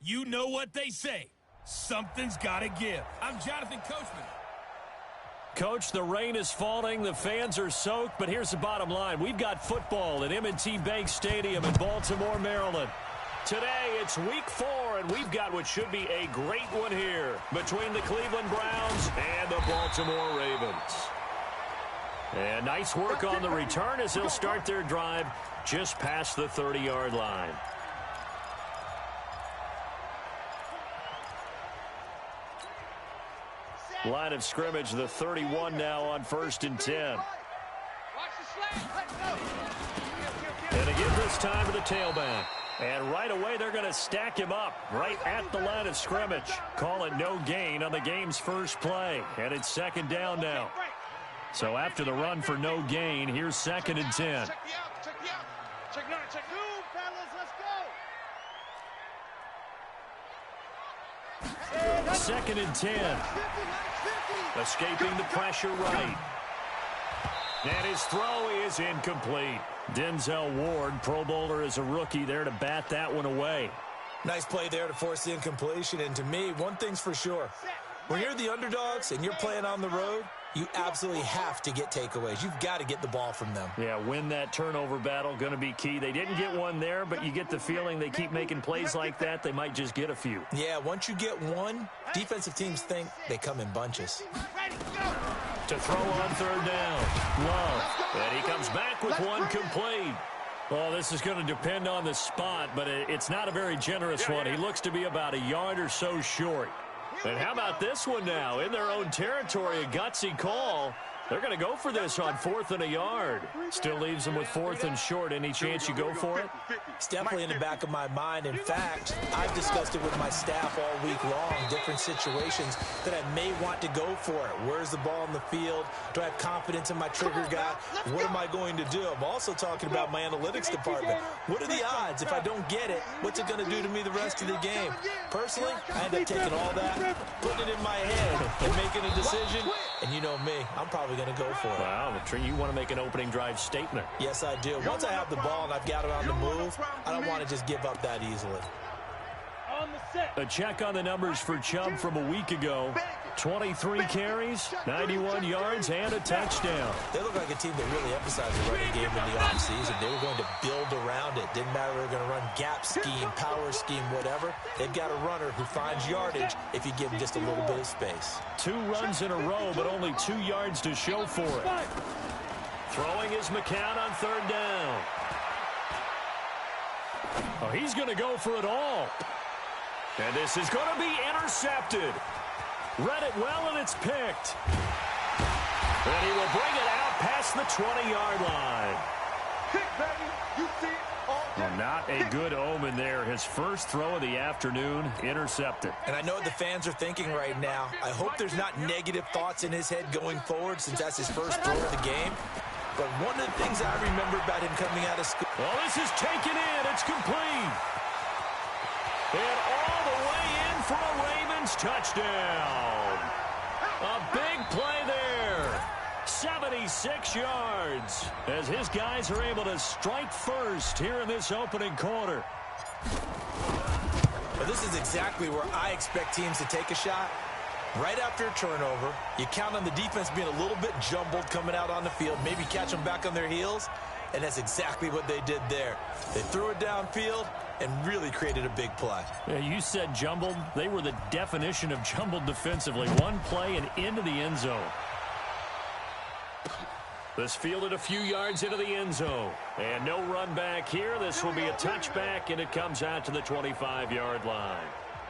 You know what they say. Something's got to give. I'm Jonathan Coachman. Coach, the rain is falling, the fans are soaked, but here's the bottom line. We've got football at M&T Bank Stadium in Baltimore, Maryland. Today, it's week 4, and we've got what should be a great one here between the Cleveland Browns and the Baltimore Ravens. And nice work on the return as they'll start their drive just past the 30-yard line. Line of scrimmage, the 31 now on 1st and 10. And again this time to the tailback. And right away they're going to stack him up right at the line of scrimmage. Call it no gain on the game's first play. And it's 2nd down now. So after the run for no gain, here's 2nd and 10. Second and 10. Escaping the pressure right. And his throw is incomplete. Denzel Ward, Pro Bowler as a rookie, there to bat that one away. Nice play there to force the incompletion. And to me, one thing's for sure. When you're the underdogs and you're playing on the road, you absolutely have to get takeaways. You've got to get the ball from them. Yeah, win that turnover battle, going to be key. They didn't get one there, but you get the feeling they keep making plays like that, they might just get a few. Yeah, once you get one, defensive teams think they come in bunches. To throw on 3rd down, Love. And he comes back with one complete. Well, this is going to depend on the spot, but it's not a very generous one. He looks to be about a yard or so short. And how about this one now? In their own territory, a gutsy call. They're going to go for this on 4th and a yard. Still leaves them with 4th and short. Any chance you go for it? It's definitely in the back of my mind. In fact, I've discussed it with my staff all week long, different situations that I may want to go for it. Where's the ball in the field? Do I have confidence in my trigger guy? What am I going to do? I'm also talking about my analytics department. What are the odds? If I don't get it, what's it going to do to me the rest of the game? Personally, I end up taking all that, putting it in my head, and making a decision. And you know me, I'm probably going to go for it. Wow, you want to make an opening drive statement. Yes, I do. Once I have the ball and I've got it on the move, I don't want to just give up that easily. A check on the numbers for Chubb from a week ago. 23 carries, 91 yards, and a touchdown. They look like a team that really emphasized the running game in the offseason. They were going to build around it. Didn't matter if they were going to run gap scheme, power scheme, whatever. They've got a runner who finds yardage if you give him just a little bit of space. 2 runs in a row, but only 2 yards to show for it. Throwing is McCown on 3rd down. Oh, he's going to go for it all. And this is going to be intercepted. Read it well, and it's picked. And he will bring it out past the 20-yard line. Well, not a good omen there. His first throw of the afternoon, intercepted. And I know what the fans are thinking right now. I hope there's not negative thoughts in his head going forward since that's his first throw of the game. But one of the things I remember about him coming out of school. Well, this is taken in. It's complete. And all the way in for a Ravens touchdown. A big play there. 76 yards as his guys are able to strike first here in this opening quarter. Well, this is exactly where I expect teams to take a shot. Right after a turnover, you count on the defense being a little bit jumbled coming out on the field, maybe catch them back on their heels, and that's exactly what they did there. They threw it downfield and really created a big play. Yeah, you said jumbled. They were the definition of jumbled defensively. One play and into the end zone. This fielded a few yards into the end zone. And no run back here. This will be a touchback, and it comes out to the 25-yard line.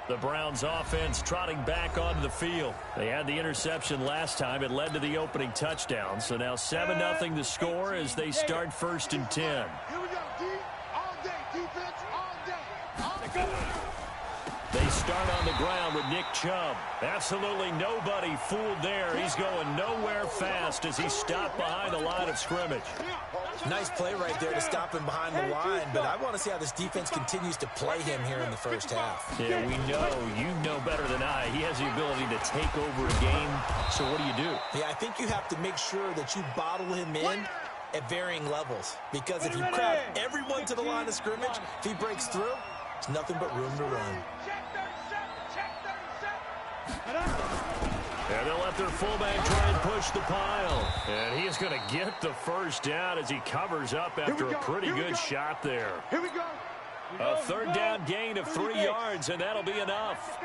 The Browns offense trotting back onto the field. They had the interception last time. It led to the opening touchdown. So now 7-0 the score as they start 1st and 10. Here we go, D. All day, defense, all day. All day. They start on the ground with Nick Chubb. Absolutely nobody fooled there. He's going nowhere fast as he stopped behind the line of scrimmage. Nice play right there to stop him behind the line, but I want to see how this defense continues to play him here in the first half. Yeah, we know. You know better than I. He has the ability to take over a game. So what do? Yeah, I think you have to make sure that you bottle him in at varying levels, because if you crowd everyone to the line of scrimmage, if he breaks through, It's nothing but room to run. Check 37. And they'll let their fullback try and push the pile. And he's going to get the first down as he covers up after a pretty good shot there. Here we go. A third down gain of 3 yards, and that'll be enough.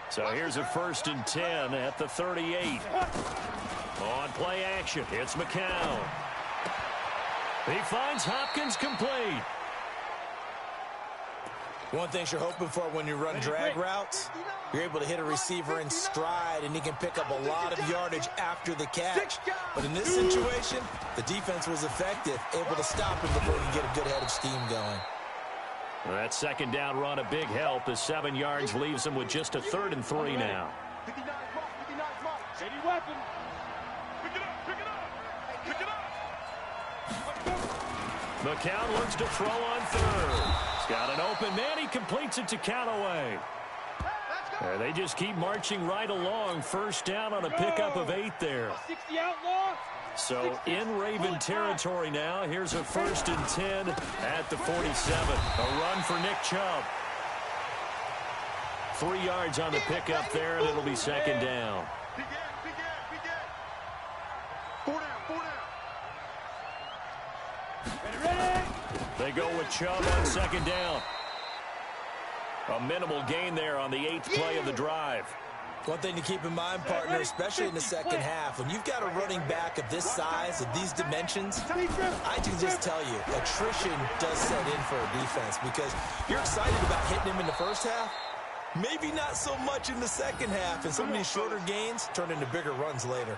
So here's a 1st and 10 at the 38. On play action, it's McCown. He finds Hopkins complete. One thing you're hoping for when you run drag routes, you're able to hit a receiver in stride, and he can pick up a lot of yardage after the catch. But in this situation, the defense was effective, able to stop him before he could get a good head of steam going. Well, that second down run a big help. The 7 yards leaves him with just a 3rd and 3 now. 59 mark. Ready weapon. Pick it up. McCown looks to throw on 3rd. He's got an open man. He completes it to Callaway. And they just keep marching right along. 1st down on a pickup of 8 there. 60 outlaw. So in Raven territory now. Here's a 1st and 10 at the 47. A run for Nick Chubb. 3 yards on the pickup there, and it'll be 2nd down. Begin. 4 down. Ready. They go with Chubb on 2nd down. A minimal gain there on the 8th play of the drive. One thing to keep in mind, partner, especially in the second half, when you've got a running back of this size, of these dimensions, I can just tell you, attrition does set in for a defense because you're excited about hitting him in the first half, maybe not so much in the second half, and some of these shorter gains turn into bigger runs later.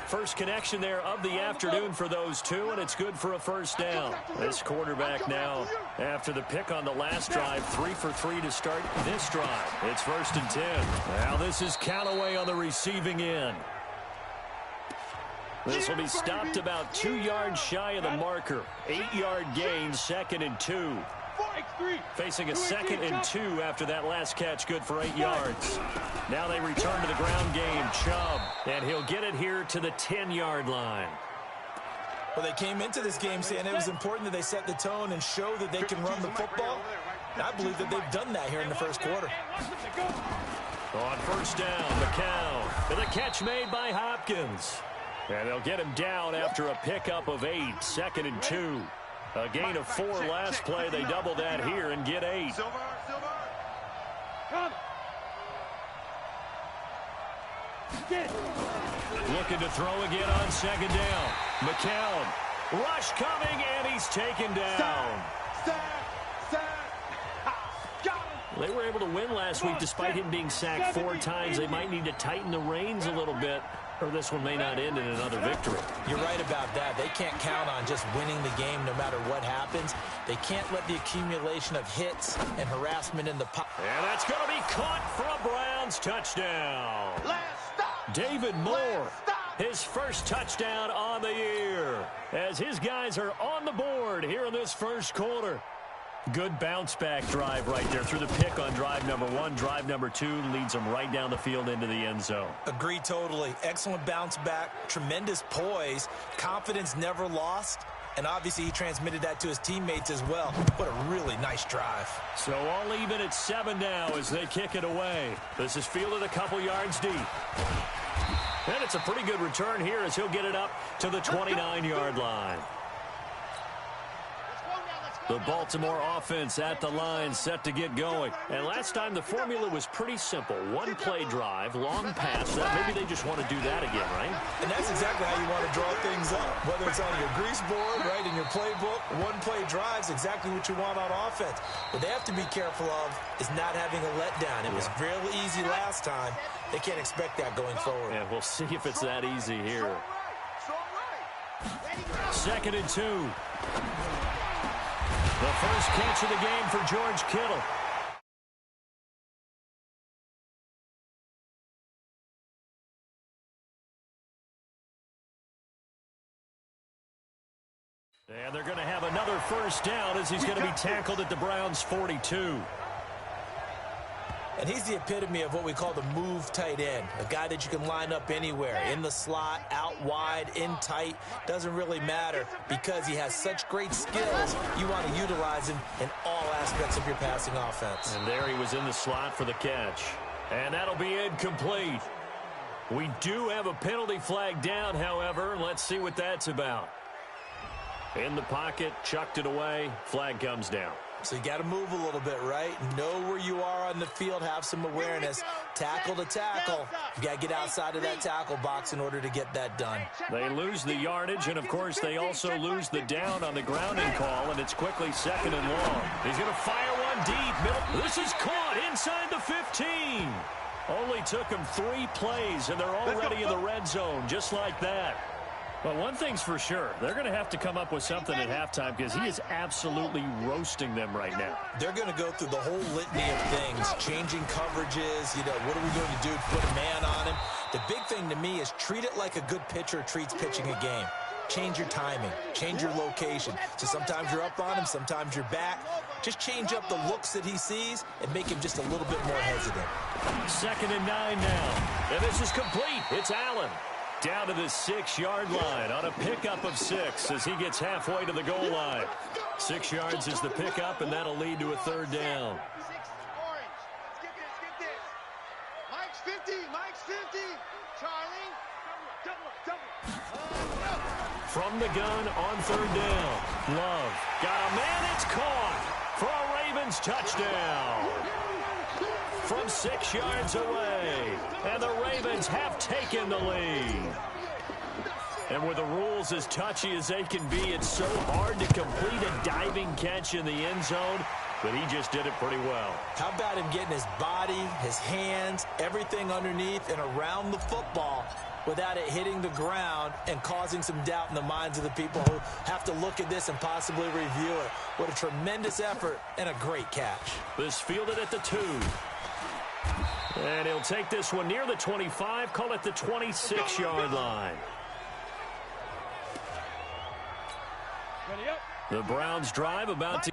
First connection there of the afternoon for those two, and it's good for a 1st down. This quarterback now, after the pick on the last drive, 3 for 3 to start this drive. It's 1st and 10. Now this is Callaway on the receiving end. This will be stopped about 2 yards shy of the marker. 8-yard gain, 2nd and 2. Facing a 2nd and 2 after that last catch, good for 8 yards. Now they return to the ground game. Chubb, and he'll get it here to the 10-yard line. Well, they came into this game saying it was important that they set the tone and show that they can run the football. And I believe that they've done that here in the first quarter. On 1st down, McCown. And the catch made by Hopkins. And they'll get him down after a pickup of 8, 2nd and 2. A gain of 4 last play. They double that here and get 8. Looking to throw again on 2nd down. McCown. Rush coming, and he's taken down. They were able to win last week despite him being sacked 4 times. They might need to tighten the reins a little bit, or this one may not end in another victory. You're right about that. They can't count on just winning the game no matter what happens. They can't let the accumulation of hits and harassment in the pocket. And that's going to be caught for a Browns touchdown. David Moore, his first touchdown on the year, as his guys are on the board here in this first quarter. Good bounce-back drive right there through the pick on drive number 1. Drive number 2 leads them right down the field into the end zone. Agree totally. Excellent bounce back, tremendous poise, confidence never lost, and obviously he transmitted that to his teammates as well. What a really nice drive. So all even at 7 now as they kick it away. This is fielded a couple yards deep. And it's a pretty good return here as he'll get it up to the 29-yard line. The Baltimore offense at the line, set to get going. And last time the formula was pretty simple. 1-play drive, long pass. Maybe they just want to do that again, right? And that's exactly how you want to draw things up. Whether it's on your grease board, right, in your playbook, 1-play drive is exactly what you want on offense. What they have to be careful of is not having a letdown. It was really easy last time. They can't expect that going forward. Yeah, we'll see if it's that easy here. 2nd and 2. The first catch of the game for George Kittle. And they're going to have another first down as he's going to be tackled at the Browns' 42. And he's the epitome of what we call the move tight end, a guy that you can line up anywhere, in the slot, out wide, in tight, doesn't really matter because he has such great skills. You want to utilize him in all aspects of your passing offense. And there he was in the slot for the catch. And that'll be incomplete. We do have a penalty flag down, however. Let's see what that's about. In the pocket, chucked it away, flag comes down. So you got to move a little bit, right? Know where you are on the field, have some awareness. Tackle to tackle. You got to get outside of that tackle box in order to get that done. They lose the yardage, and of course they also lose the down on the grounding call, and it's quickly 2nd and long. He's going to fire one deep. Middle. This is caught inside the 15. Only took him 3 plays, and they're already in the red zone, just like that. But one thing's for sure, they're going to have to come up with something at halftime because he is absolutely roasting them right now. They're going to go through the whole litany of things, changing coverages, what are we going to do to put a man on him? The big thing to me is treat it like a good pitcher treats pitching a game. Change your timing, change your location. So sometimes you're up on him, sometimes you're back. Just change up the looks that he sees and make him just a little bit more hesitant. 2nd and 9 now. And this is complete. It's Allen. Down to the 6-yard line on a pickup of 6 as he gets halfway to the goal line. 6 yards is the pickup, and that'll lead to a 3rd down. Mike's 50. Mike's 50. Charlie. From the gun on 3rd down. Love. Got a man. It's caught for a Ravens touchdown. From 6 yards away. And the Ravens have taken the lead. And with the rules as touchy as they can be, it's so hard to complete a diving catch in the end zone, but he just did it pretty well. How about him getting his body, his hands, everything underneath and around the football without it hitting the ground and causing some doubt in the minds of the people who have to look at this and possibly review it. What a tremendous effort and a great catch. This fielded at the 2. And he'll take this one near the 25, call it the 26-yard line. The Browns drive about to...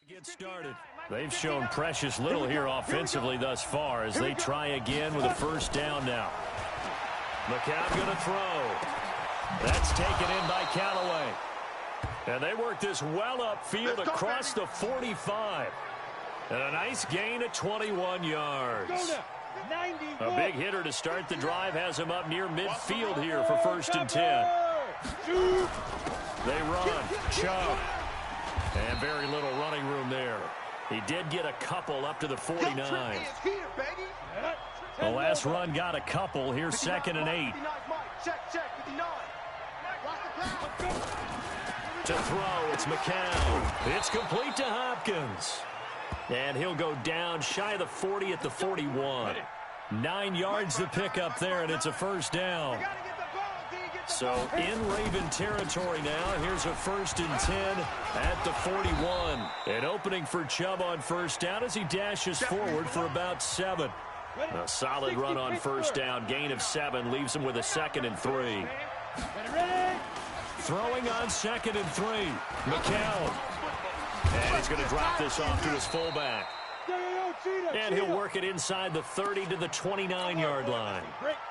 get started. They've shown precious little here offensively thus far as they try again with a 1st down now. McCown going to throw. That's taken in by Callaway. And they work this well upfield across the 45. And a nice gain of 21 yards. A big hitter to start the drive has him up near midfield here for 1st and 10. They run. Chubb. And very little running room there. He did get a couple up to the 49. The last run got a couple. Here's 2nd and 8. To throw, it's McCown. It's complete to Hopkins. And he'll go down shy of the 40 at the 41. 9 yards to pick up there, and it's a 1st down. So in Raven territory now. Here's a 1st and 10 at the 41. An opening for Chubb on 1st down as he dashes forward for about 7. A solid run on 1st down. Gain of 7 leaves him with a 2nd and 3. Throwing on 2nd and 3. McCown. And he's going to drop this off to his fullback. And he'll work it inside the 30 to the 29-yard line.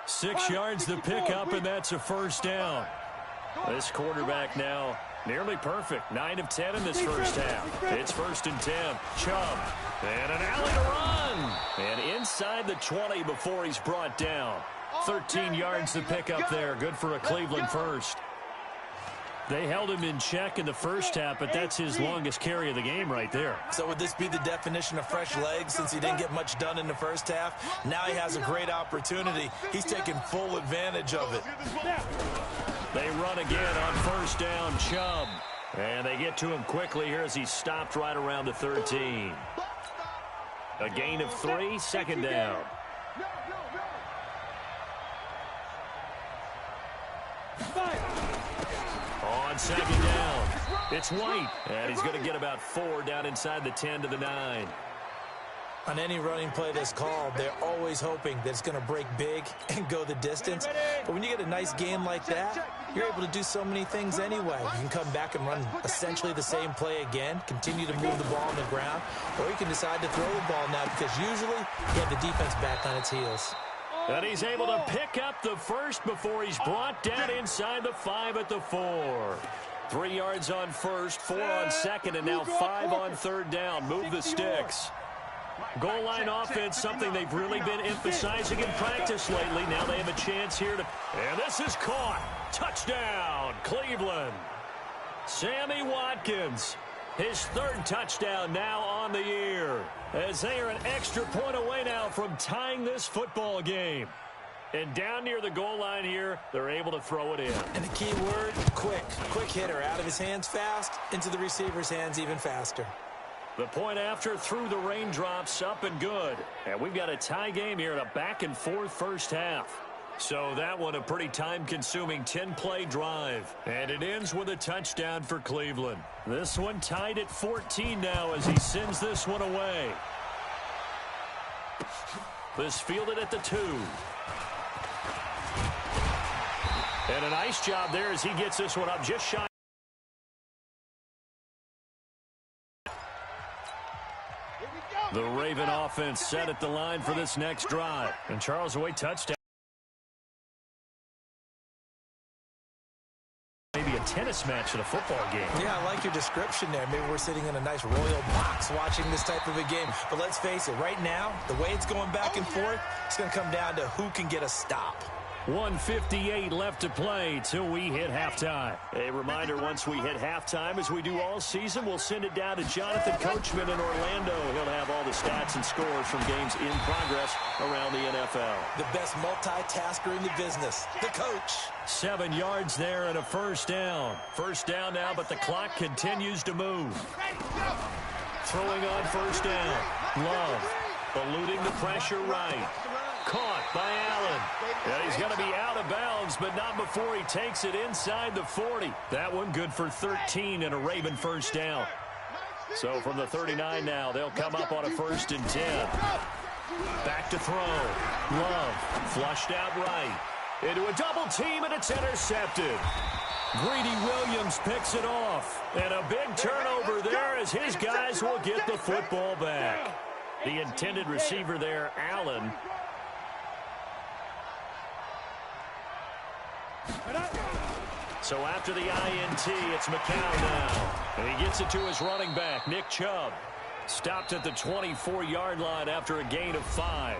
6 yards to pick up, and that's a 1st down. This quarterback now nearly perfect. 9 of 10 in this 1st half. It's 1st and 10. Chubb. And an alley to run. And inside the 20 before he's brought down. 13 yards to pick up there. Good for a Cleveland 1st. They held him in check in the 1st half, but that's his longest carry of the game right there. So would this be the definition of fresh legs since he didn't get much done in the 1st half? Now he has a great opportunity. He's taking full advantage of it. They run again on 1st down, Chubb. And they get to him quickly here as he's stopped right around the 13. A gain of 3, 2nd down. On 2nd down. It's White, and he's going to get about 4 down inside the 10 to the 9. On any running play that's called, they're always hoping that it's going to break big and go the distance. But when you get a nice game like that, you're able to do so many things anyway. You can come back and run essentially the same play again, continue to move the ball on the ground, or you can decide to throw the ball now because usually you have the defense back on its heels. And he's able to pick up the first before he's brought down inside the 5 at the 4. 3 yards on first, 4 on second, and now 5 on third down. Move the sticks. Goal line offense, something they've really been emphasizing in practice lately. Now they have a chance here to... And this is caught. Touchdown, Cleveland. Sammy Watkins, his 3rd touchdown now on the year, as they are an extra point away now from tying this football game. And down near the goal line here, they're able to throw it in. And the key word, quick. Quick hitter, out of his hands fast, into the receiver's hands even faster. The point after through the raindrops, up and good. And we've got a tie game here in a back-and-forth first half. So that one a pretty time-consuming 10-play drive. And it ends with a touchdown for Cleveland. This one tied at 14 now as he sends this one away. This fielded at the 2. And a nice job there as he gets this one up just shy. The Raven offense set at the line for this next drive. And Charles away touchdown. Maybe a tennis match at a football game. Yeah, I like your description there. Maybe we're sitting in a nice royal box watching this type of a game. But let's face it, right now, the way it's going back and forth, it's going to come down to who can get a stop. 1:58 left to play till we hit halftime. A reminder, once we hit halftime, as we do all season, we'll send it down to Jonathan Coachman in Orlando. He'll have all the stats and scores from games in progress around the NFL. The best multitasker in the business, the coach. 7 yards there and a first down. First down now, but the clock continues to move. Throwing on first down. Love eluding the pressure right. Caught by Allen. And he's going to be out of bounds, but not before he takes it inside the 40. That one good for 13 and a Raven first down. So from the 39 now, they'll come up on a 1st and 10. Back to throw. Love flushed out right. Into a double team, and it's intercepted. Greedy Williams picks it off. And a big turnover there as his guys will get the football back. The intended receiver there, Allen. So after the INT, it's McCown now. And he gets it to his running back, Nick Chubb. Stopped at the 24-yard line after a gain of 5.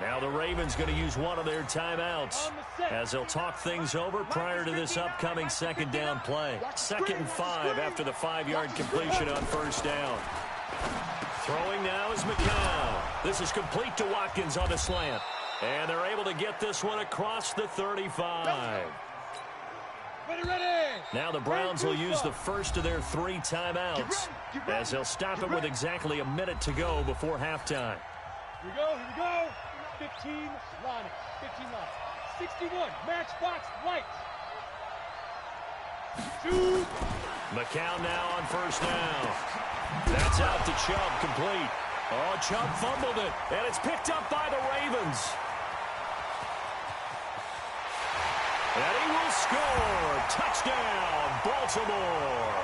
Now the Ravens going to use one of their timeouts as they'll talk things over prior to this upcoming 2nd down play. 2nd and 5 after the 5-yard completion on first down. Throwing now is McCown. This is complete to Watkins on the slant. And they're able to get this one across the 35. Now the Browns will use the first of their 3 timeouts as they'll stop it with exactly a minute to go before halftime. Here we go. 15 line. 15 line. 61, matchbox right. Shoot. McCown now on first down. That's out to Chubb, complete. Oh, Chubb fumbled it, and it's picked up by the Ravens. And he will score. Touchdown, Baltimore.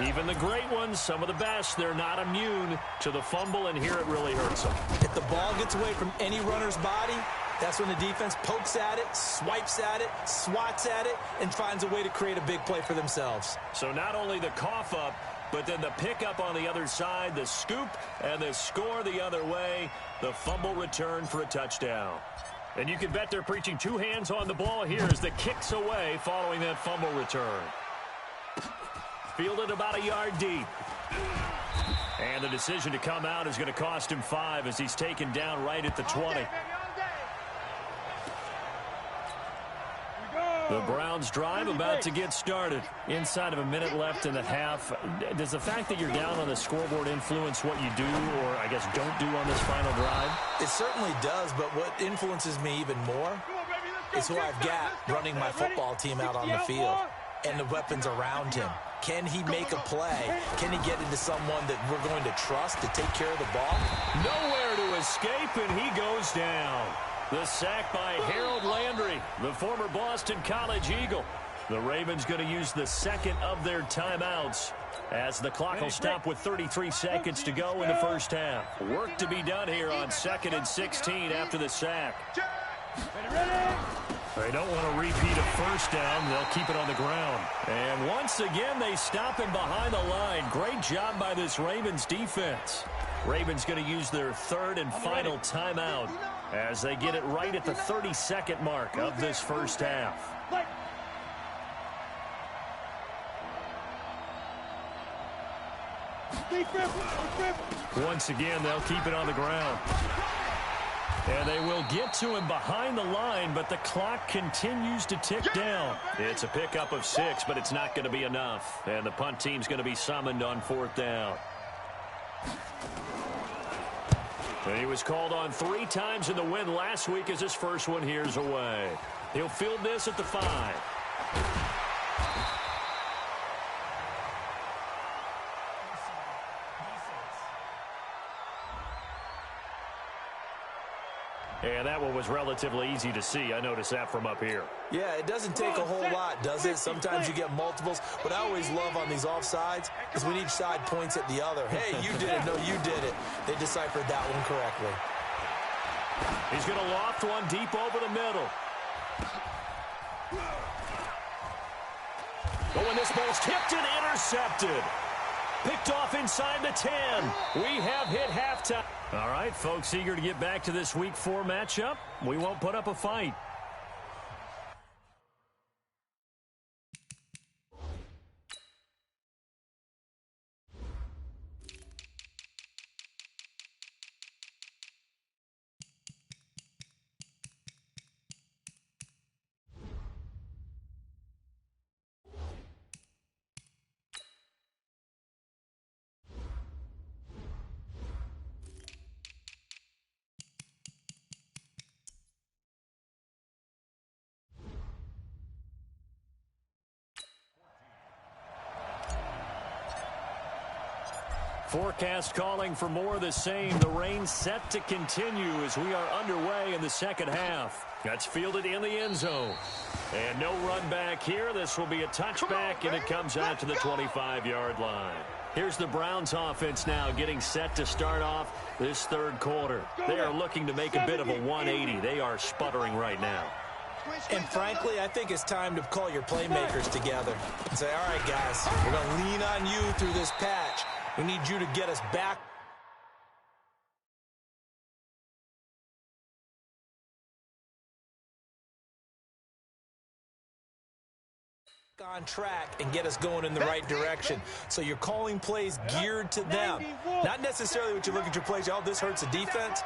Even the great ones, some of the best, they're not immune to the fumble, and here it really hurts them. If the ball gets away from any runner's body, that's when the defense pokes at it, swipes at it, swats at it, and finds a way to create a big play for themselves. So not only the cough up, but then the pickup on the other side, the scoop, and the score the other way, the fumble return for a touchdown. And you can bet they're preaching 2 hands on the ball here as the kick's away following that fumble return. Fielded about a yard deep. And the decision to come out is going to cost him 5 as he's taken down right at the 20. The Browns drive about to get started. Inside of a minute left in the half. Does the fact that you're down on the scoreboard influence what you do or, I guess, don't do on this final drive? It certainly does, but what influences me even more is who I've got running my football team out on the field. and the weapons around him. Can he make a play? Can he get into someone that we're going to trust to take care of the ball? Nowhere to escape, and he goes down. The sack by Harold Landry, the former Boston College Eagle. The Ravens going to use the second of their timeouts as the clock will stop with 33 seconds to go in the first half. Work to be done here on 2nd and 16 after the sack. They don't want to repeat a first down. They'll keep it on the ground. And once again, they stop him behind the line. Great job by this Ravens defense. Ravens going to use their third and final timeout as they get it right at the 30-second mark of this first half. Once again, they'll keep it on the ground. And they will get to him behind the line, but the clock continues to tick down. It's a pickup of 6, but it's not going to be enough. And the punt team's going to be summoned on 4th down. And he was called on 3 times in the win last week as his first one here's away. He'll field this at the 5. And that one was relatively easy to see. I noticed that from up here. Yeah, it doesn't take a whole lot, does it? Sometimes you get multiples. What I always love on these offsides is when each side points at the other. Hey, you did it. No, you did it. They deciphered that one correctly. He's going to loft one deep over the middle. But when this ball's tipped and intercepted. Picked off inside the 10. We have hit halftime. All right, folks, eager to get back to this Week 4 matchup. We won't put up a fight. Forecast calling for more of the same. The rain set to continue as we are underway in the second half. That's fielded in the end zone. And no run back here. This will be a touchback, and it comes out to the 25-yard line. Here's the Browns offense now getting set to start off this third quarter. They are looking to make a bit of a 180. They are sputtering right now. And frankly, I think it's time to call your playmakers together and say, all right, guys, we're going to lean on you through this patch. We need you to get us back on track and get us going in the right direction. So you're calling plays geared to them. Not necessarily what you look at your plays, oh, this hurts the defense.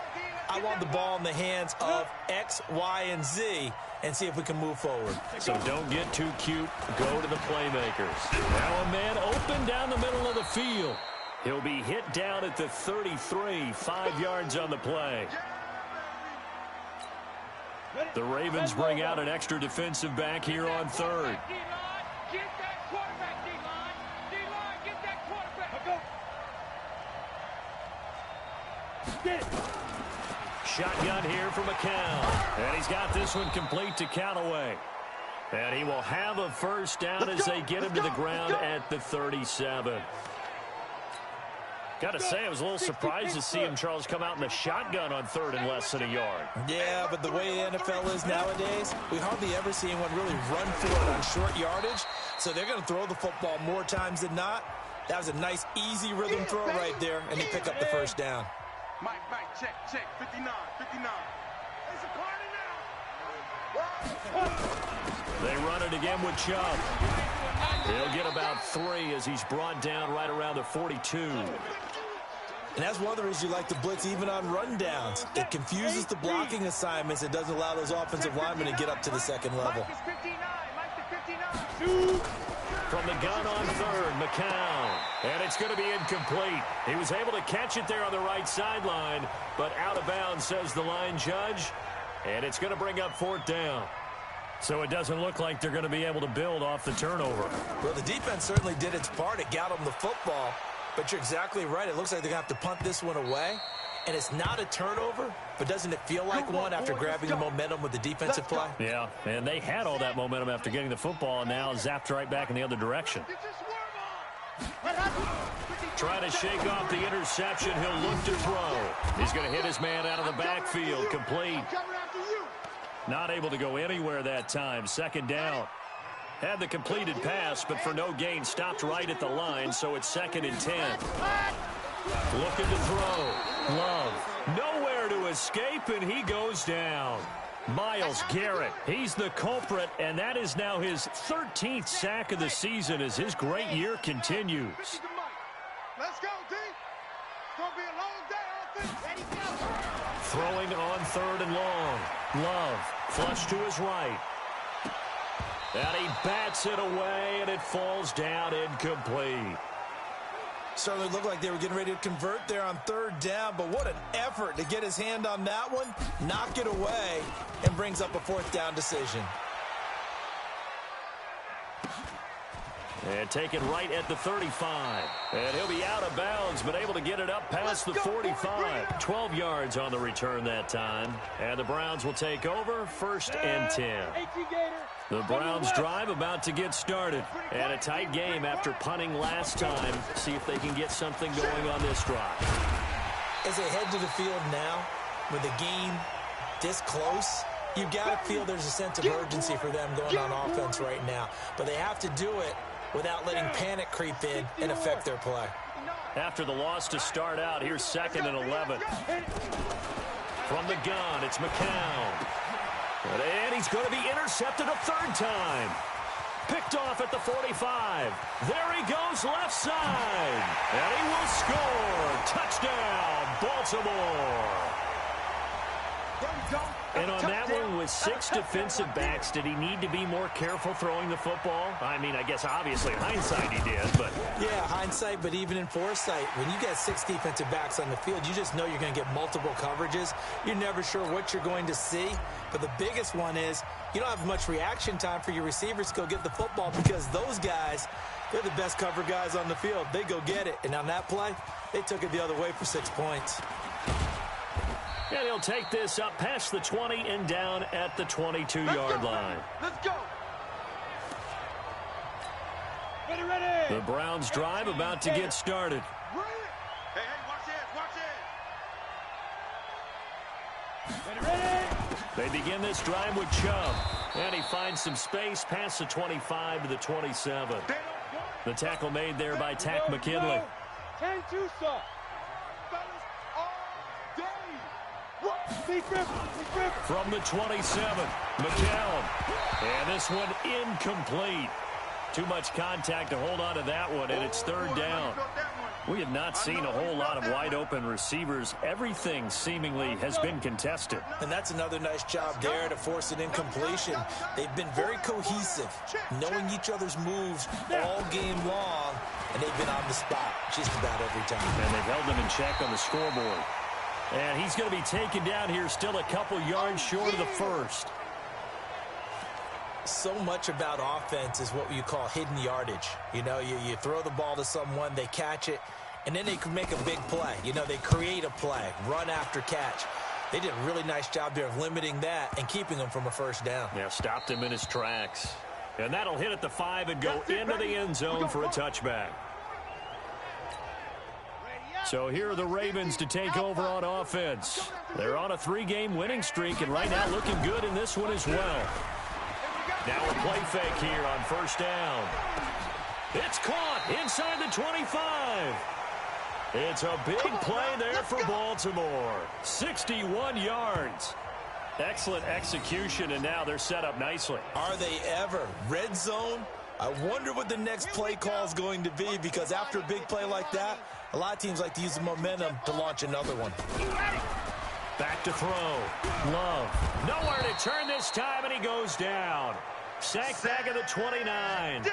I want the ball in the hands of X, Y, and Z and see if we can move forward. So don't get too cute. Go to the playmakers. Now a man open down the middle of the field. He'll be hit down at the 33, 5 yards on the play. The Ravens bring out an extra defensive back here on third. Get that quarterback, D-line. D-line, get that quarterback. Get it. Shotgun here for McCown. And he's got this one complete to Callaway. And he will have a first down as they get him to the ground at the 37. Got to say, I was a little surprised to see him, Charles, come out in the shotgun on third and less than a yard. Yeah, but the way the NFL is nowadays, we hardly ever see anyone really run for it on short yardage. So they're going to throw the football more times than not. That was a nice, easy rhythm throw right there, and they pick up the first down. Mike, check, 59. They run it again with Chubb. He'll get about 3 as he's brought down right around the 42. And that's one of the reasons you like to blitz even on rundowns. It confuses the blocking assignments. It doesn't allow those offensive linemen to get up to the second level. From the gun on third, McCown. And it's going to be incomplete. He was able to catch it there on the right sideline, but out of bounds, says the line judge. And it's going to bring up 4th down. So it doesn't look like they're going to be able to build off the turnover. Well, the defense certainly did its part. It got them the football. But you're exactly right. It looks like they're going to have to punt this one away. And it's not a turnover, but doesn't it feel like one after grabbing the momentum with the defensive play? Yeah, and they had all that momentum after getting the football, and now zapped right back in the other direction. Trying to shake off the interception. He'll look to throw. He's going to hit his man out of the backfield. Complete. Not able to go anywhere that time. Second down. Had the completed pass, but for no gain. Stopped right at the line, so it's 2nd and 10. Looking to throw. Love. Nowhere to escape, and he goes down. Myles Garrett, he's the culprit, and that is now his 13th sack of the season as his great year continues. Let's go, D. It's going to be a long day, offense. Throwing on 3rd and long. Love, flush to his right. And he bats it away, and it falls down incomplete. Certainly looked like they were getting ready to convert there on 3rd down, but what an effort to get his hand on that one, knock it away, and brings up a 4th down decision. And take it right at the 35. And he'll be out of bounds, but able to get it up past the 45. 12 yards on the return that time. And the Browns will take over, 1st and 10. The Browns drive about to get started. And a tight game after punting last time. See if they can get something going on this drive. As they head to the field now, with the game this close, you've got to feel there's a sense of urgency for them going on offense right now. But they have to do it without letting panic creep in and affect their play. After the loss to start out, here's 2nd and 11. From the gun, it's McCown. And he's going to be intercepted a 3rd time. Picked off at the 45. There he goes, left side. And he will score. Touchdown, Baltimore. And on that one, with 6 defensive backs, did he need to be more careful throwing the football? I mean, I guess obviously hindsight he did, but... Yeah, hindsight, but even in foresight, when you got 6 defensive backs on the field, you just know you're going to get multiple coverages. You're never sure what you're going to see. But the biggest one is you don't have much reaction time for your receivers to go get the football because those guys, they're the best cover guys on the field. They go get it. And on that play, they took it the other way for 6 points. And he'll take this up past the 20 and down at the 22-yard line. Let's go. The Browns drive about to get started. Hey, watch this. They begin this drive with Chubb. And he finds some space past the 25 to the 27. The tackle made there by Tack McKinley. 10-2 stop. From the 27, McCown. And this one incomplete. Too much contact to hold on to that one, and it's 3rd down. We have not seen a whole lot of wide-open receivers. Everything seemingly has been contested. And that's another nice job there to force an incompletion. They've been very cohesive, knowing each other's moves all game long, and they've been on the spot just about every time. And they've held them in check on the scoreboard. And he's going to be taken down here still a couple yards short of the 1st. So much about offense is what you call hidden yardage. You know, you throw the ball to someone, they catch it, and then they can make a big play. You know, they create a play, run after catch. They did a really nice job there of limiting that and keeping him from a 1st down. Yeah, stopped him in his tracks. And that'll hit at the 5 and go into the end zone for a touchback. So here are the Ravens to take over on offense. They're on a 3-game winning streak, and right now looking good in this one as well. Now a play fake here on 1st down. It's caught inside the 25. It's a big play there for Baltimore. 61 yards. Excellent execution, and now they're set up nicely. Are they ever? Red zone? I wonder what the next play call is going to be, because after a big play like that, a lot of teams like to use the momentum to launch another one. Back to throw. Love. Nowhere to turn this time, and he goes down. Sacked back at the 29.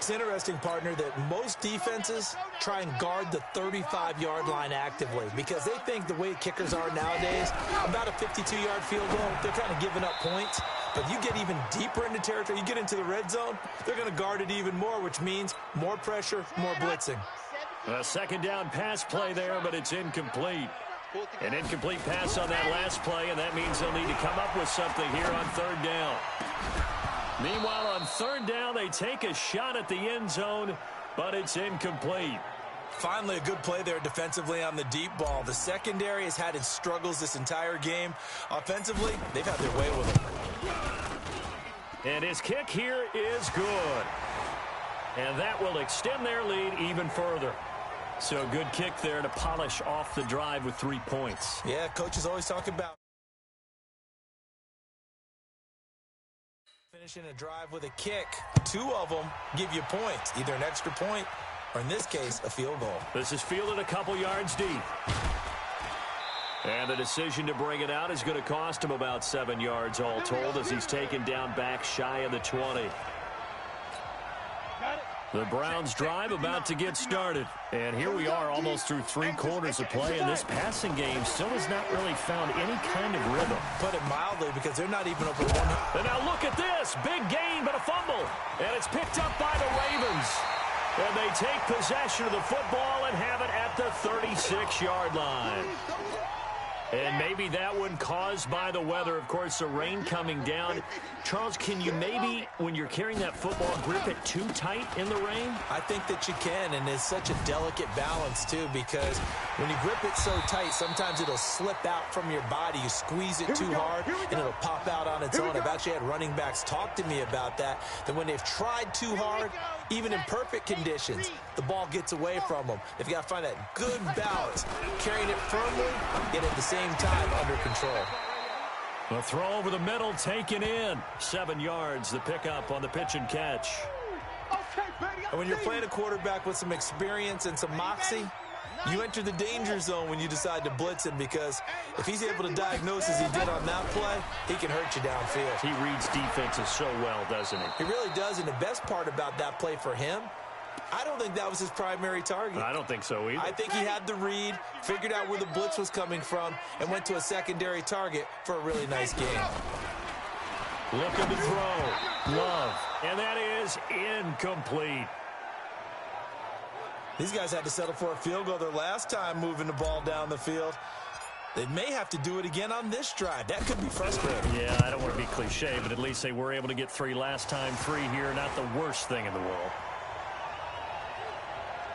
It's interesting, partner, that most defenses try and guard the 35-yard line actively because they think the way kickers are nowadays, about a 52-yard field goal, they're kind of giving up points. But you get even deeper into territory, you get into the red zone, they're going to guard it even more, which means more pressure, more blitzing. A second down pass play there, but it's incomplete. An incomplete pass on that last play, and that means they'll need to come up with something here on third down. Meanwhile, on third down, they take a shot at the end zone, but it's incomplete. Finally, a good play there defensively on the deep ball. The secondary has had its struggles this entire game. Offensively, they've had their way with it. And his kick here is good. And that will extend their lead even further. So good kick there to polish off the drive with 3 points. Yeah, coaches always talk about finishing a drive with a kick. 2 of them give you points, either an extra point or, in this case, a field goal. This is fielded a couple yards deep. And the decision to bring it out is going to cost him about 7 yards all told as he's taken down back shy of the 20. The Browns drive about to get started. And here we are almost through 3 quarters of play, and this passing game still has not really found any kind of rhythm. Put it mildly, because they're not even over 100. And now look at this. Big gain, but a fumble. And it's picked up by the Ravens. And they take possession of the football and have it at the 36-yard line. And maybe that one caused by the weather. Of course, the rain coming down. Charles, can you maybe, when you're carrying that football, grip it too tight in the rain? I think that you can, and it's such a delicate balance, too, because when you grip it so tight, sometimes it'll slip out from your body. You squeeze it too hard, and it'll pop out on its own. I've actually had running backs talk to me about that when they've tried too hard, even in perfect conditions, the ball gets away from them. They've got to find that good balance, carrying it firmly, yet at the same time under control. A throw over the middle, taken in. 7 yards, the pickup on the pitch and catch. And when you're playing a quarterback with some experience and some moxie, you enter the danger zone when you decide to blitz him, because if he's able to diagnose as he did on that play, he can hurt you downfield. He reads defenses so well, doesn't he? He really does, and the best part about that play for him, I don't think that was his primary target. I don't think so either. I think he had the read, figured out where the blitz was coming from, and went to a secondary target for a really nice game. Looking to throw. Love. And that is incomplete. These guys had to settle for a field goal their last time moving the ball down the field. They may have to do it again on this drive. That could be frustrating. Yeah, I don't want to be cliche, but at least they were able to get 3 last time. 3 here, not the worst thing in the world.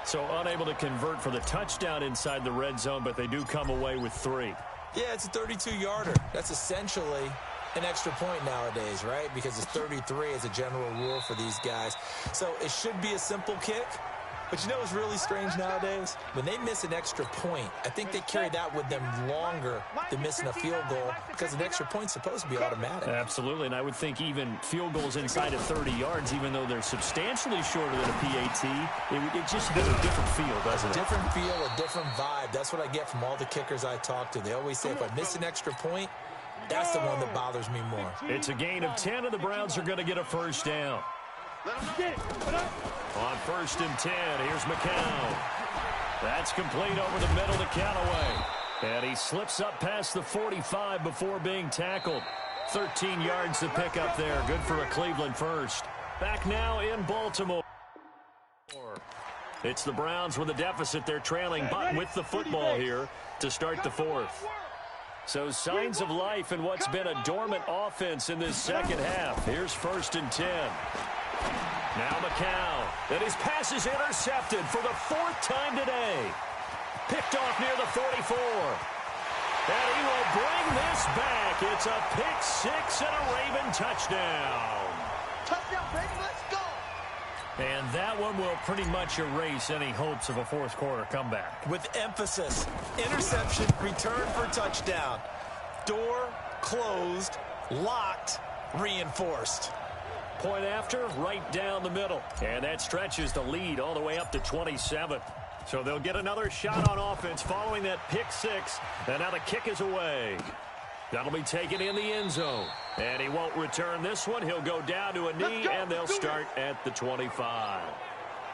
So unable to convert for the touchdown inside the red zone, but they do come away with 3. Yeah, it's a 32-yarder. That's essentially an extra point nowadays, right? Because it's 33 as a general rule for these guys. So it should be a simple kick. But you know what's really strange nowadays? When they miss an extra point, I think they carry that with them longer than missing a field goal, because an extra point's supposed to be automatic. Absolutely, and I would think even field goals inside of 30 yards, even though they're substantially shorter than a PAT, it just has a different feel, doesn't it? Different feel, a different vibe. That's what I get from all the kickers I talk to. They always say, if I miss an extra point, that's the one that bothers me more. It's a gain of 10, and the Browns are going to get a first down. On 1st and 10, here's McCown. That's complete over the middle to Callaway. And he slips up past the 45 before being tackled. 13 yards to pick up there. Good for a Cleveland first. Back now in Baltimore. It's the Browns with a deficit. They're trailing, but with the football here to start the 4th. So signs of life in what's been a dormant offense in this second half. Here's 1st and 10. Now McCown. And his pass is intercepted for the 4th time today. Picked off near the 44. And he will bring this back. It's a pick 6 and a Raven touchdown. Touchdown, baby, let's go. And that one will pretty much erase any hopes of a 4th quarter comeback. With emphasis, interception, return for touchdown. Door closed, locked, reinforced. Point after, right down the middle. And that stretches the lead all the way up to 27. So they'll get another shot on offense following that pick 6. And now the kick is away. That'll be taken in the end zone. And he won't return this one. He'll go down to a knee, and they'll start at the 25.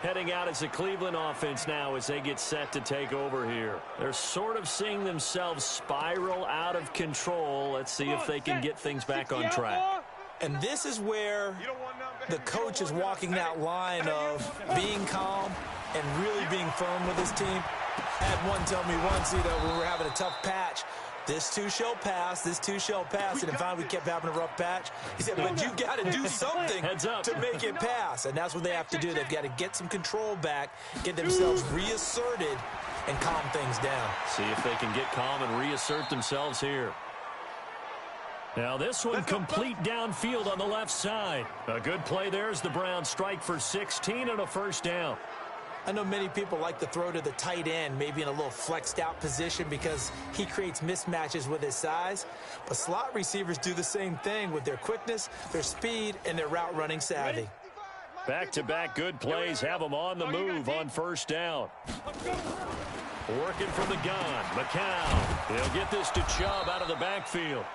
Heading out as the Cleveland offense now as they get set to take over here. They're sort of seeing themselves spiral out of control. Let's see if they can get things back on track. And this is where the coach is walking that line of being calm and really being firm with his team. I had one tell me once, when we were having a tough patch, this too shall pass, this too shall pass. And finally we kept having a rough patch. He said, but you got to do something to make it pass. And that's what they have to do. They've got to get some control back, get themselves reasserted, and calm things down. See if they can get calm and reassert themselves here. Now this one complete downfield on the left side. A good play there as the Browns strike for 16 and a first down. I know many people like to throw to the tight end, maybe in a little flexed out position because he creates mismatches with his size. But slot receivers do the same thing with their quickness, their speed, and their route running savvy. Back-to-back good plays have them on the move on first down. Working from the gun, McCown. He'll get this to Chubb out of the backfield.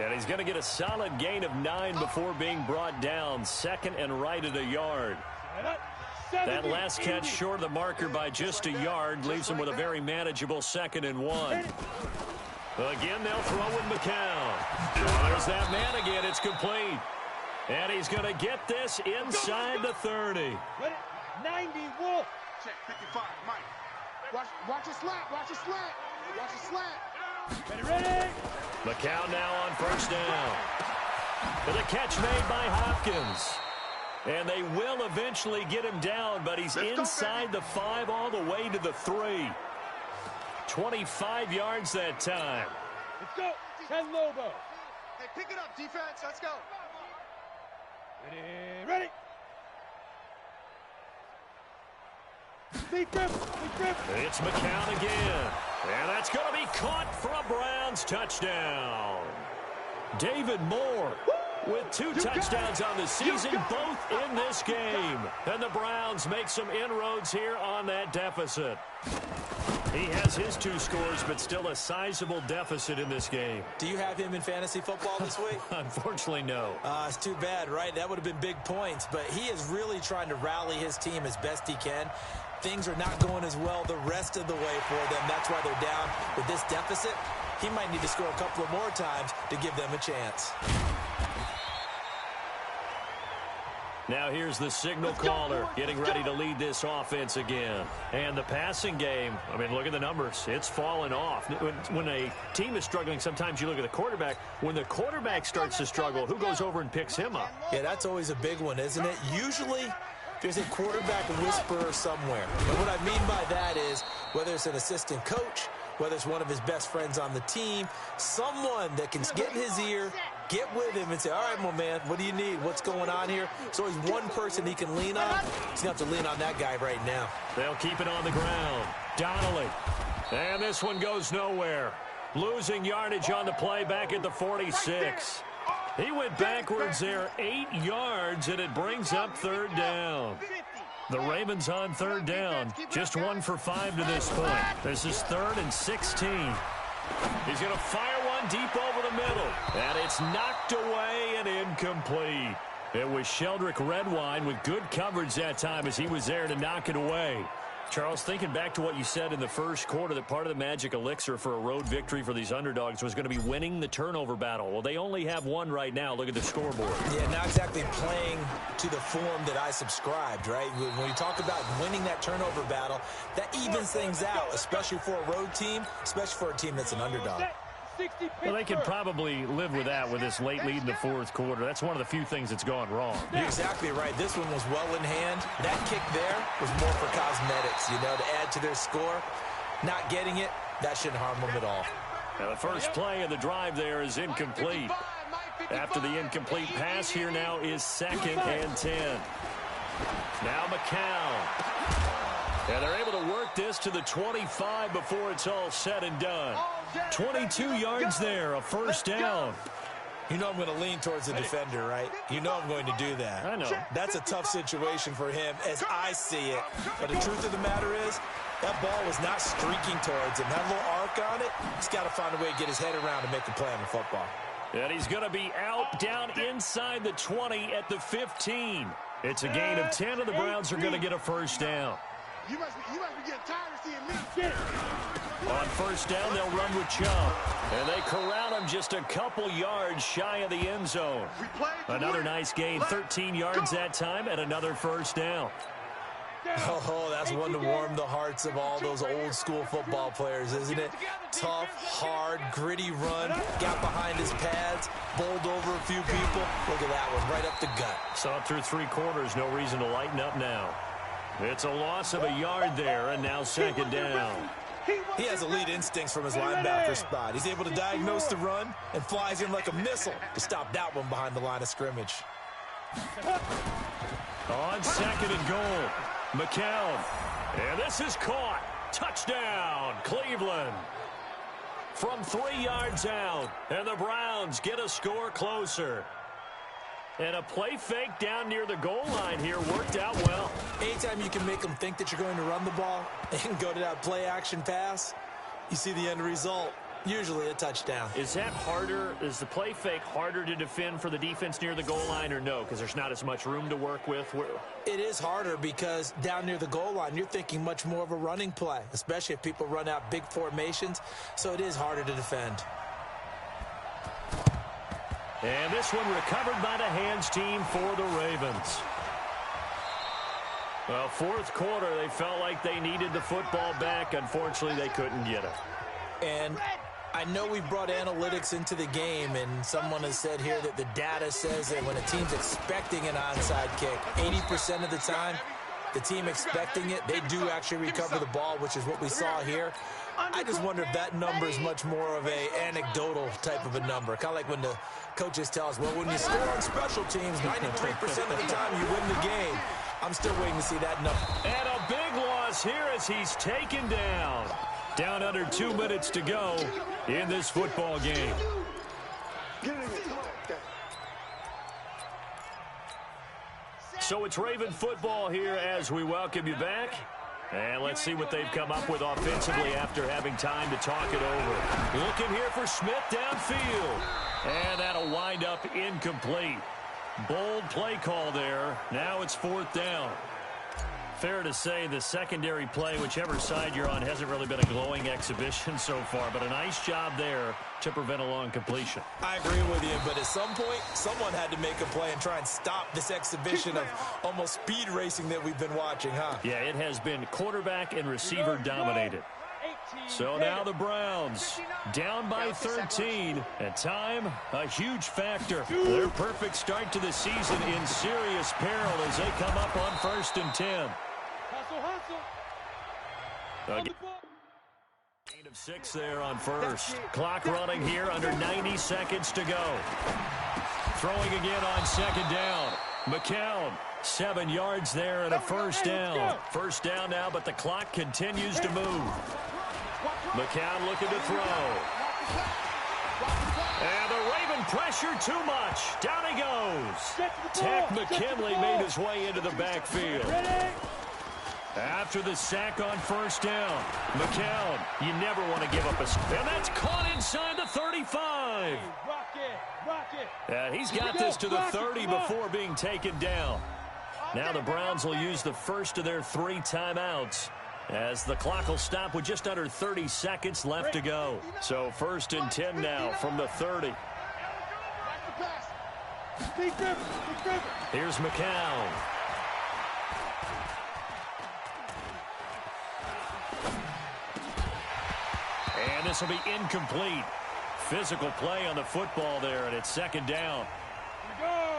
And he's going to get a solid gain of 9 before being brought down. Second and right at a yard. That last catch short of the marker by just a yard leaves him with a very manageable 2nd and 1. Again, they'll throw with McCown. There's that man again. It's complete. And he's going to get this inside the 30. 90, Wolf. Check, 55, Mike. Watch it slant, watch it slant. Watch it slant. Ready. McCown now on first down. With a catch made by Hopkins. And they will eventually get him down, but he's inside the 5 all the way to the 3. 25 yards that time. Let's go. 10 Lobo. Hey, pick it up, defense. Let's go. Ready. Deep grip. It's McCown again. And that's going to be caught for a Browns touchdown. David Moore with 2 touchdowns on the season, both in this game. And the Browns make some inroads here on that deficit. He has his 2 scores, but still a sizable deficit in this game. Do you have him in fantasy football this week? Unfortunately, no. It's too bad, right? That would have been big points, but he is really trying to rally his team as best he can. Things are not going as well the rest of the way for them. That's why they're down with this deficit. He might need to score a couple of more times to give them a chance. Now here's the signal caller getting ready to lead this offense again. And the passing game, I mean, look at the numbers. It's fallen off. When a team is struggling, sometimes you look at the quarterback. When the quarterback starts to struggle, who goes over and picks him up? Yeah, that's always a big one, isn't it? Usually there's a quarterback whisperer somewhere. And what I mean by that is whether it's an assistant coach, whether it's one of his best friends on the team, someone that can get in his ear, get with him and say, all right, my man, what do you need? What's going on here? So he's one person he can lean on. He's going to have to lean on that guy right now. They'll keep it on the ground. Donnelly. And this one goes nowhere. Losing yardage on the play back at the 46. He went backwards there 8 yards, and it brings up 3rd down. The Ravens on 3rd down. Just 1 for 5 to this point. This is 3rd and 16. He's going to fire one deep over the middle. And it's knocked away and incomplete. It was Sheldrick Redwine with good coverage that time as he was there to knock it away. Charles, thinking back to what you said in the first quarter, that part of the magic elixir for a road victory for these underdogs was going to be winning the turnover battle. Well, they only have 1 right now. Look at the scoreboard. Yeah, not exactly playing to the form that I subscribed, right? When you talk about winning that turnover battle, that evens things out, especially for a road team, especially for a team that's an underdog. Well, they could probably live with that with this late lead in the 4th quarter. That's one of the few things that's gone wrong. You're exactly right. This one was well in hand. That kick there was more for cosmetics, to add to their score. Not getting it, that shouldn't harm them at all. Now, the first play of the drive there is incomplete. After the incomplete pass, here now is 2nd and 10. Now McCown. And they're able to work this to the 25 before it's all said and done. 22 yards there, a first down. I'm going to lean towards the defender, right? I'm going to do that. I know. That's a tough situation for him as I see it. But the truth of the matter is, That ball was not streaking towards him. That little arc on it, he's got to find a way to get his head around and make a play on the football. And he's going to be out down inside the 20 at the 15. It's a gain of 10, and the Browns are going to get a first down. You must be getting tired of seeing me. On first down, they'll run with Chubb. And they corral him just a couple yards shy of the end zone. Another nice gain, 13 yards that time, and another first down. Oh, that's one to warm the hearts of all those old school football players, isn't it? Tough, hard, gritty run, got behind his pads, bowled over a few people. Look at that one, right up the gut. Saw it through three quarters, no reason to lighten up now. It's a loss of a yard there, and now second down. He has elite instincts from his linebacker spot. He's able to diagnose the run and flies in like a missile to stop that one behind the line of scrimmage. On second and goal, McCown. And this is caught. Touchdown, Cleveland. From 3 yards out, and the Browns get a score closer. And a play fake down near the goal line here worked out well. Anytime you can make them think that you're going to run the ball and go to that play-action pass, you see the end result, usually a touchdown. Is that harder? Is the play fake harder to defend for the defense near the goal line or no? Because there's not as much room to work with? It is harder because down near the goal line, you're thinking much more of a running play, especially if people run out big formations. So it is harder to defend. And this one recovered by the hands team for the Ravens. Well, fourth quarter, they felt like they needed the football back. Unfortunately, they couldn't get it. And I know we brought analytics into the game, and someone has said here that the data says that when a team's expecting an onside kick, 80% of the time, the team expecting it, they do actually recover the ball, which is what we saw here. I just wonder if that number is much more of a anecdotal type of a number. Kind of like when the coaches tell us, well, when you score on special teams, 93% of the time you win the game. I'm still waiting to see that number. And a big loss here as he's taken down. Down under 2 minutes to go in this football game. So it's Raven football here as we welcome you back. And let's see what they've come up with offensively after having time to talk it over. Looking here for Smith downfield. And that'll wind up incomplete. Bold play call there. Now it's fourth down. Fair to say the secondary play, whichever side you're on, hasn't really been a glowing exhibition so far, but a nice job there to prevent a long completion. I agree with you, but at some point, someone had to make a play and try and stop this exhibition of almost speed racing that we've been watching, huh? Yeah, it has been quarterback and receiver dominated. So now the Browns down by 13, and time a huge factor. Their perfect start to the season in serious peril as they come up on 1st and 10. Gain of 6 there on first. Clock running here, under 90 seconds to go. Throwing again on second down. McCown, 7 yards there and a first down. First down now, but the clock continues to move. McCown looking to throw. And the Raven pressure too much. Down he goes. Tack McKinley made his way into the backfield. After the sack on first down, McCown, you never want to give up a... And that's caught inside the 35. He's got this to the 30 before being taken down. Now the Browns will use the first of their 3 timeouts, as the clock will stop with just under 30 seconds left to go. So 1st and 10 now from the 30. Here's McCown. And this will be incomplete. Physical play on the football there, and it's second down.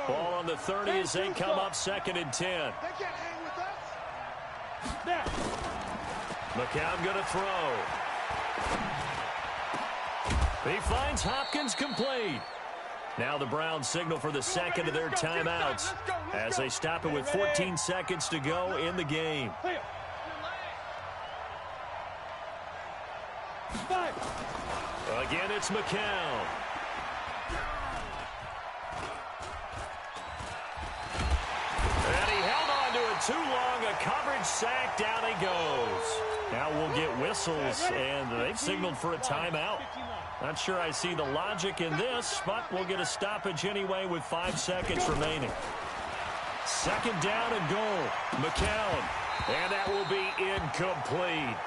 Ball on the 30 as they come up 2nd and 10. McCown going to throw. He finds Hopkins complete. Now the Browns signal for the second of their timeouts as they stop it with 14 seconds to go in the game. Again, it's McCown. And he held on to it too long, a coverage sack, down he goes. Now we'll get whistles, and they've signaled for a timeout. Not sure I see the logic in this, but we'll get a stoppage anyway with 5 seconds remaining. Second down and goal. McCown. And that will be incomplete.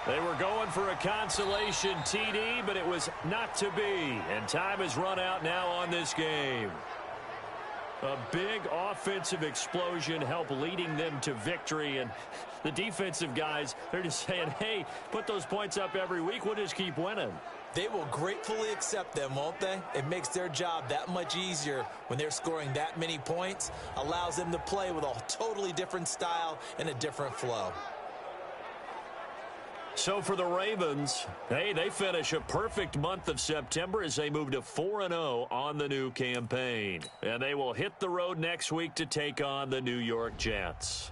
They were going for a consolation TD, but it was not to be. And time has run out now on this game. A big offensive explosion helped leading them to victory. And the defensive guys, they're just saying, hey, put those points up every week. We'll just keep winning. They will gratefully accept them, won't they? It makes their job that much easier when they're scoring that many points. Allows them to play with a totally different style and a different flow. So for the Ravens, hey, they finish a perfect month of September as they move to 4-0 on the new campaign. And they will hit the road next week to take on the New York Jets.